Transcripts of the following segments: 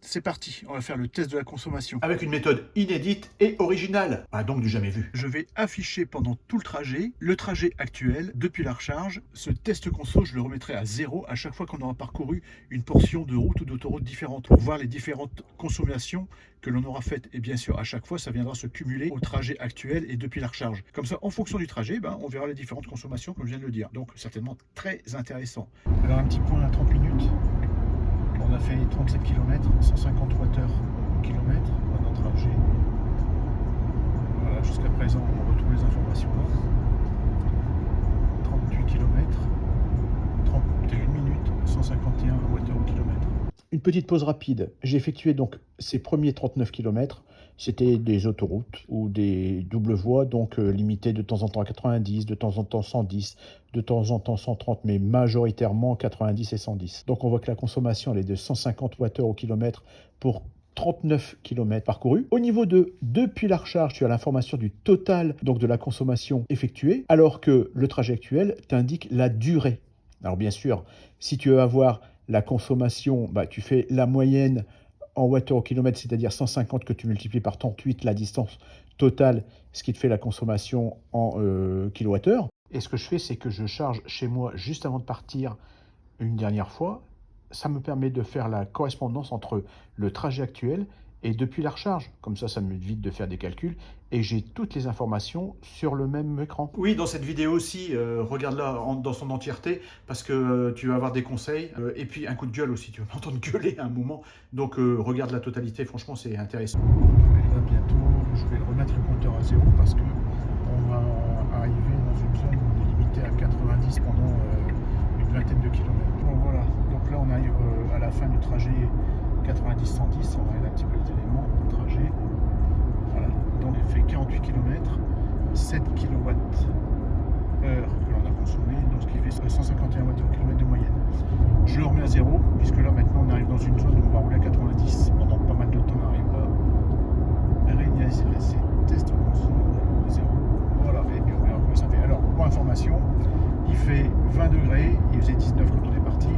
c'est parti, on va faire le test de la consommation. Avec une méthode inédite et originale, pas donc du jamais vu. Je vais afficher pendant tout le trajet actuel, depuis la recharge. Ce test conso, je le remettrai à 0 à chaque fois qu'on aura parcouru une portion de route ou d'autoroute différente pour voir les différentes consommations que l'on aura faites. Et bien sûr, à chaque fois, ça viendra se cumuler au trajet actuel et depuis la recharge. Comme ça, en fonction du trajet, on verra les différentes consommations, comme je viens de le dire. Donc, certainement très intéressant. Alors, un petit point à 30 minutes. On a fait 37 km, 150 Wh au kilomètre pendant le trajet. Voilà, jusqu'à présent, on retrouve les informations là. 38 km, 31 minutes, 151 Wh au kilomètre. Une petite pause rapide. J'ai effectué donc ces premiers 39 km. C'était des autoroutes ou des doubles voies, donc limitées de temps en temps à 90, de temps en temps 110, de temps en temps 130, mais majoritairement 90 et 110. Donc on voit que la consommation elle est de 150 Wh au kilomètre pour 39 km parcourus. Au niveau de depuis la recharge, tu as l'information du total donc de la consommation effectuée, alors que le trajet actuel t'indique la durée. Alors bien sûr, si tu veux avoir la consommation, tu fais la moyenne en watts au kilomètre, c'est-à-dire 150 que tu multiplies par 38, la distance totale, ce qui te fait la consommation en kilowattheure. Et ce que je fais, c'est que je charge chez moi juste avant de partir une dernière fois. Ça me permet de faire la correspondance entre le trajet actuel et depuis la recharge. Comme ça m'évite de faire des calculs et j'ai toutes les informations sur le même écran. Oui, dans cette vidéo aussi, regarde-la dans son entièreté parce que tu vas avoir des conseils et puis un coup de gueule aussi, tu vas m'entendre gueuler à un moment. Donc regarde la totalité, franchement c'est intéressant. Là, bientôt, je vais remettre le compteur à 0 parce que on va arriver dans une zone où on est limité à 90 pendant une vingtaine de kilomètres. Bon, voilà, donc là on arrive à la fin du trajet 90-110, on arrive un petit peu les éléments du trajet. Voilà, donc on fait 48 km, 7 kWh que l'on a consommé, donc ce qui fait 151 watts au kilomètre de moyenne. Je le remets à 0, puisque là maintenant on arrive dans une zone où on va rouler à 90 pendant pas mal de temps, on arrive à réaliser ces tests conso 0. Voilà, et puis on verra comment ça fait. Alors, pour information, il fait 20 degrés, il faisait 19 quand on est parti,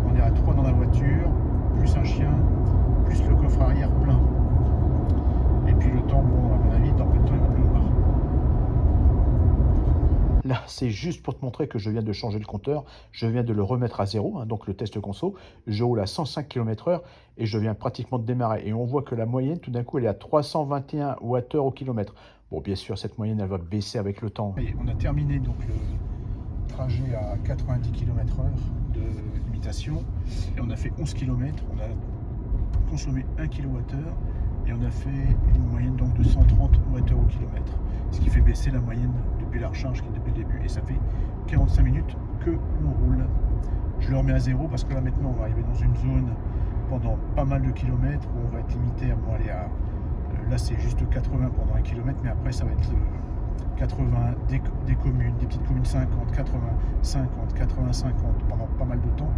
on est à 3 dans la voiture, plus un chien, plus le coffre arrière plein. Et puis le temps, bon, à mon avis, dans peu de temps, il va pleuvoir. Là, c'est juste pour te montrer que je viens de changer le compteur, je viens de le remettre à 0, donc le test conso. Je roule à 105 km/h et je viens pratiquement de démarrer. Et on voit que la moyenne, tout d'un coup, elle est à 321 Wh au kilomètre. Bon, bien sûr, cette moyenne, elle va baisser avec le temps. Et on a terminé donc le trajet à 90 km/h de limitation et on a fait 11 km, on a consommé 1 kWh et on a fait une moyenne donc de 130 Wh au kilomètre, ce qui fait baisser la moyenne depuis la recharge qui est depuis le début, et ça fait 45 minutes que l'on roule. Je le remets à 0 parce que là maintenant on va arriver dans une zone pendant pas mal de kilomètres où on va être limité à aller à là c'est juste 80 pendant 1 km, mais après ça va être 80 des communes, des petites communes 50, 80, 50, 80, 50 pendant pas mal de temps,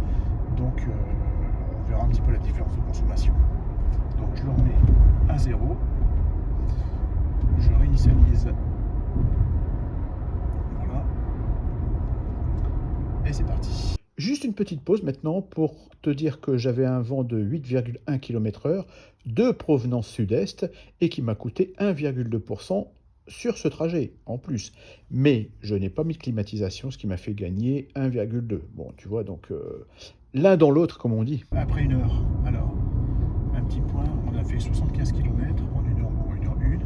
donc on verra un petit peu la différence de consommation. Donc je le remets à 0, je réinitialise, voilà, et c'est parti. Juste une petite pause maintenant pour te dire que j'avais un vent de 8,1 km/h de provenance sud-est et qui m'a coûté 1,2% sur ce trajet en plus. Mais je n'ai pas mis de climatisation, ce qui m'a fait gagner 1,2. Bon, tu vois, donc l'un dans l'autre, comme on dit. Après une heure, alors, un petit point, on a fait 75 km en 1 heure, en 1h01.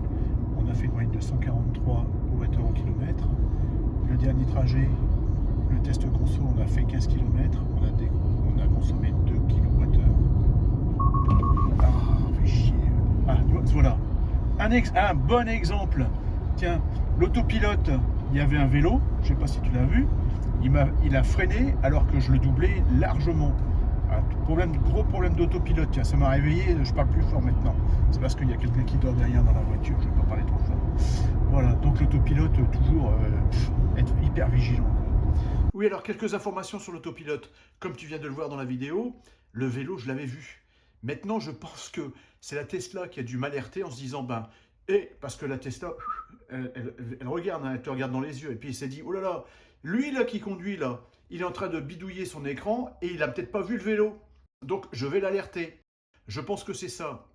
On a fait une moyenne de 143 Wh au kilomètre. Le dernier trajet, le test conso, on a fait 15 km, on a consommé 2 kWh. Ah, fait chier. Ah, voilà. Un bon exemple. Tiens, l'autopilote, il y avait un vélo, je sais pas si tu l'as vu, il a freiné alors que je le doublais largement. Ah, gros problème d'autopilote, tiens, ça m'a réveillé, je parle plus fort maintenant. C'est parce qu'il y a quelqu'un qui dort derrière dans la voiture, je ne vais pas parler trop fort. Voilà, donc l'autopilote, toujours être hyper vigilant. Oui, alors quelques informations sur l'autopilote. Comme tu viens de le voir dans la vidéo, le vélo, je l'avais vu. Maintenant, je pense que c'est la Tesla qui a dû m'alerter en se disant, parce que la Tesla, elle regarde, elle te regarde dans les yeux, et puis il s'est dit, oh là là, lui là qui conduit là, il est en train de bidouiller son écran et il n'a peut-être pas vu le vélo. Donc je vais l'alerter. Je pense que c'est ça.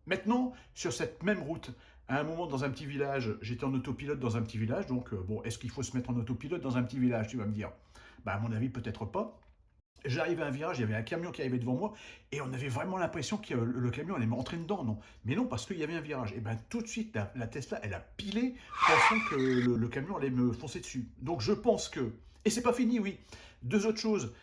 Maintenant, sur cette même route, à un moment dans un petit village, j'étais en autopilote dans un petit village, donc bon, est-ce qu'il faut se mettre en autopilote dans un petit village, tu vas me dire? Bah à mon avis, peut-être pas. J'arrive à un virage, il y avait un camion qui arrivait devant moi, et on avait vraiment l'impression que le camion allait me rentrer dedans, non. Mais non, parce qu'il y avait un virage. Et bien tout de suite, la Tesla, elle a pilé, pensant que le camion allait me foncer dessus. Donc je pense que... Et c'est pas fini, oui. Deux autres choses.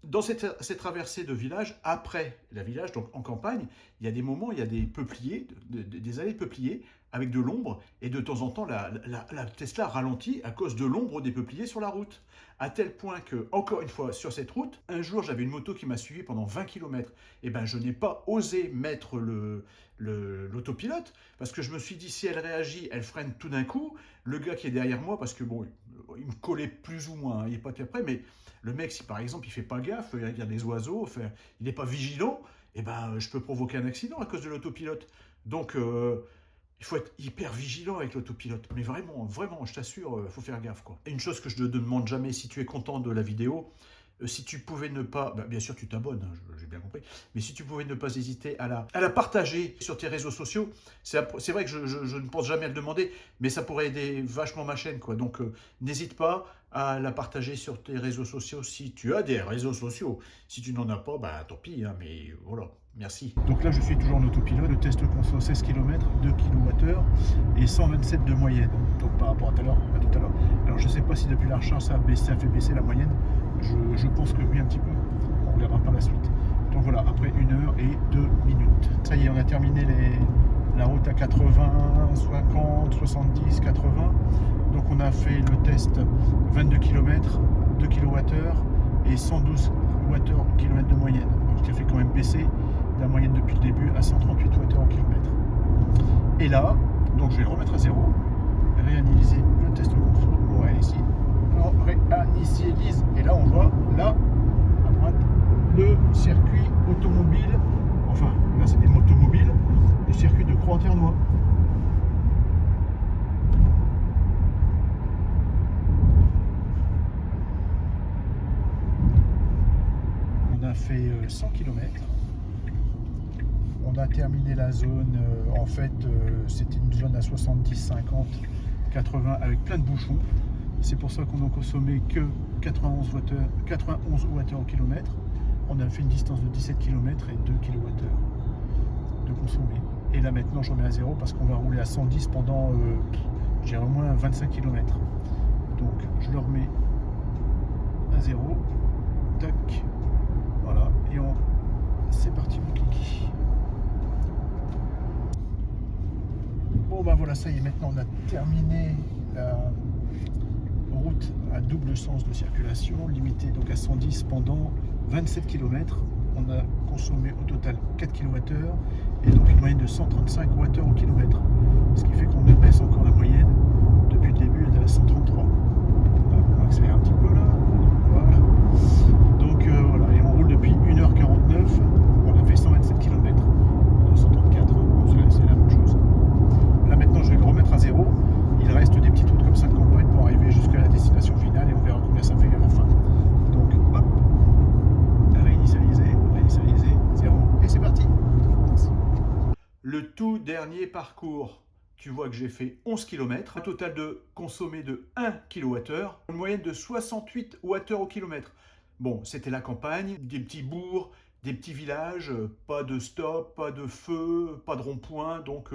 Dans cette traversée de village, après la village, donc en campagne, il y a des moments, il y a des peupliers, des allées de peupliers avec de l'ombre, et de temps en temps, la Tesla ralentit à cause de l'ombre des peupliers sur la route. À tel point que, encore une fois, sur cette route, un jour, j'avais une moto qui m'a suivi pendant 20 km. Et ben, je n'ai pas osé mettre l'autopilote, parce que je me suis dit, si elle réagit, elle freine tout d'un coup. Le gars qui est derrière moi, parce que bon, il me collait plus ou moins, hein, il n'est pas très près, mais le mec, si par exemple, il fait pas gaffe, il regarde les oiseaux, enfin, il n'est pas vigilant, et ben, je peux provoquer un accident à cause de l'autopilote. Donc, il faut être hyper vigilant avec l'autopilote. Mais vraiment, vraiment, je t'assure, il faut faire gaffe, quoi. Et une chose que je ne te demande jamais, si tu es content de la vidéo, si tu pouvais ne pas... Bah, bien sûr, tu t'abonnes, hein, j'ai bien compris. Mais si tu pouvais ne pas hésiter à la partager sur tes réseaux sociaux, c'est vrai que je ne pense jamais à le demander, mais ça pourrait aider vachement ma chaîne, quoi. Donc, n'hésite pas à la partager sur tes réseaux sociaux si tu as des réseaux sociaux. Si tu n'en as pas, bah tant pis, hein, mais voilà. Merci. Donc là, je suis toujours en autopilote. Le test conso 16 km, 2 kWh et 127 de moyenne. Donc par rapport à tout à l'heure. Alors je ne sais pas si depuis la recharge ça a fait baisser la moyenne. Je pense que oui, un petit peu. On verra par la suite. Donc voilà, après 1 heure et 2 minutes. Ça y est, on a terminé la route à 80, 50, 70, 80. Donc on a fait le test 22 km, 2 kWh et 112 Wh/km de moyenne. Donc ce qui a fait quand même baisser la moyenne depuis le début à 138 Wh/km. Et là, donc je vais le remettre à 0, réanalyser le test conso. On va aller ici. Alors, réinitialise. Et là, on voit, là, à droite, le circuit automobile. Enfin, là, c'est des motomobiles. Le circuit de Croix-en-Ternois. On a fait 100 km. On a terminé la zone, en fait, c'était une zone à 70, 50, 80 avec plein de bouchons. C'est pour ça qu'on a consommé que 91 Wh/km. On a fait une distance de 17 km et 2 kWh de consommé. Et là maintenant, je remets à 0 parce qu'on va rouler à 110 pendant, j'ai au moins 25 km. Donc, je le remets à 0. Tac. Voilà. Et c'est parti, mon kiki. Bon ben voilà, ça y est, maintenant on a terminé la route à double sens de circulation, limitée donc à 110 pendant 27 km. On a consommé au total 4 kWh et donc une moyenne de 135 Wh/km. Ce qui fait qu'on baisse encore la moyenne depuis le début, elle est à 133. On va accélérer un petit peu là. Voilà. Donc voilà, et on roule depuis 1h49. On a fait 127 km. 134, c'est la même chose. Là maintenant je vais le remettre à 0. Il reste des petites routes comme ça de campagne pour arriver jusqu'à la destination finale et on verra combien ça fait à la fin. Donc hop, réinitialiser, 0 et c'est parti. Le tout dernier parcours, tu vois que j'ai fait 11 km, un total de consommé de 1 kWh, une moyenne de 68 Wh/km. Bon, c'était la campagne, des petits bourgs, des petits villages, pas de stop, pas de feu, pas de rond-point, donc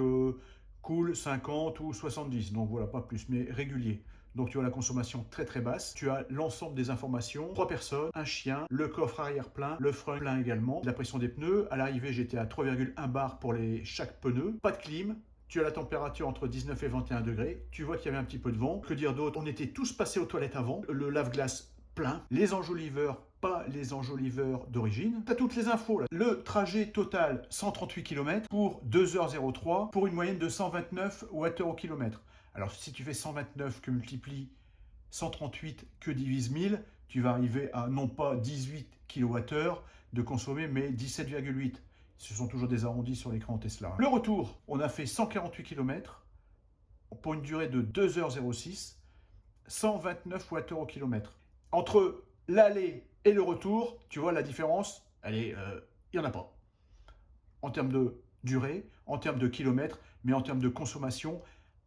cool 50 ou 70, donc voilà, pas plus, mais régulier. Donc tu as la consommation très très basse, tu as l'ensemble des informations, 3 personnes, un chien, le coffre arrière plein, le frein plein également, la pression des pneus, à l'arrivée j'étais à 3,1 bar pour chaque pneu, pas de clim, tu as la température entre 19 et 21 degrés, tu vois qu'il y avait un petit peu de vent, que dire d'autre, on était tous passés aux toilettes avant, le lave-glace plein, les enjoliveurs, pas les enjoliveurs d'origine. Tu as toutes les infos là. Le trajet total 138 km pour 2h03 pour une moyenne de 129 Wh/km. Alors si tu fais 129 que multiplie 138 que divise 1000, tu vas arriver à non pas 18 kWh de consommer mais 17,8. Ce sont toujours des arrondis sur l'écran Tesla. Le retour, on a fait 148 km pour une durée de 2h06, 129 Wh/km. Entre l'aller et le retour, tu vois la différence, il n'y en a pas. en termes de durée, en termes de kilomètres, mais en termes de consommation,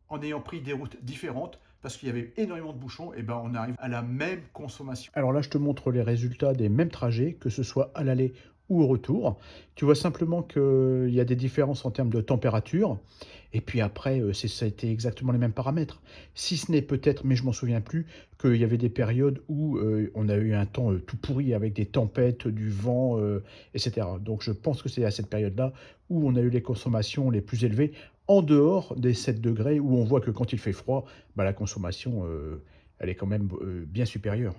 en ayant pris des routes différentes, parce qu'il y avait énormément de bouchons, et ben on arrive à la même consommation. Alors là, je te montre les résultats des mêmes trajets, que ce soit à l'aller ou au retour. Tu vois simplement qu'il y a des différences en termes de température. Et puis après, ça a été exactement les mêmes paramètres. Si ce n'est peut-être, mais je m'en souviens plus, qu'il y avait des périodes où on a eu un temps tout pourri avec des tempêtes, du vent, etc. Donc je pense que c'est à cette période-là où on a eu les consommations les plus élevées, en dehors des 7 degrés, où on voit que quand il fait froid, bah, la consommation, elle est quand même bien supérieure.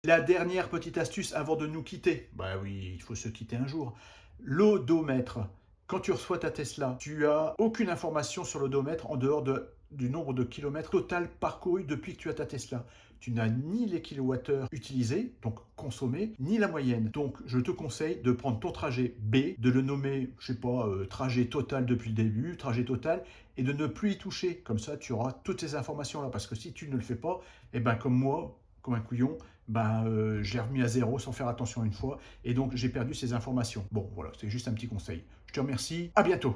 La dernière petite astuce avant de nous quitter, bah oui, il faut se quitter un jour. L'odomètre. Quand tu reçois ta Tesla, tu as aucune information sur l'odomètre en dehors du nombre de kilomètres total parcourus depuis que tu as ta Tesla. Tu n'as ni les kilowattheures utilisés, donc consommés, ni la moyenne. Donc je te conseille de prendre ton trajet B, de le nommer, je sais pas, trajet total depuis le début, trajet total, et de ne plus y toucher. Comme ça, tu auras toutes ces informations-là. Parce que si tu ne le fais pas, eh ben comme moi, comme un couillon, ben, je l'ai remis à zéro sans faire attention une fois, et donc j'ai perdu ces informations. Bon, voilà, c'est juste un petit conseil. Je te remercie, à bientôt.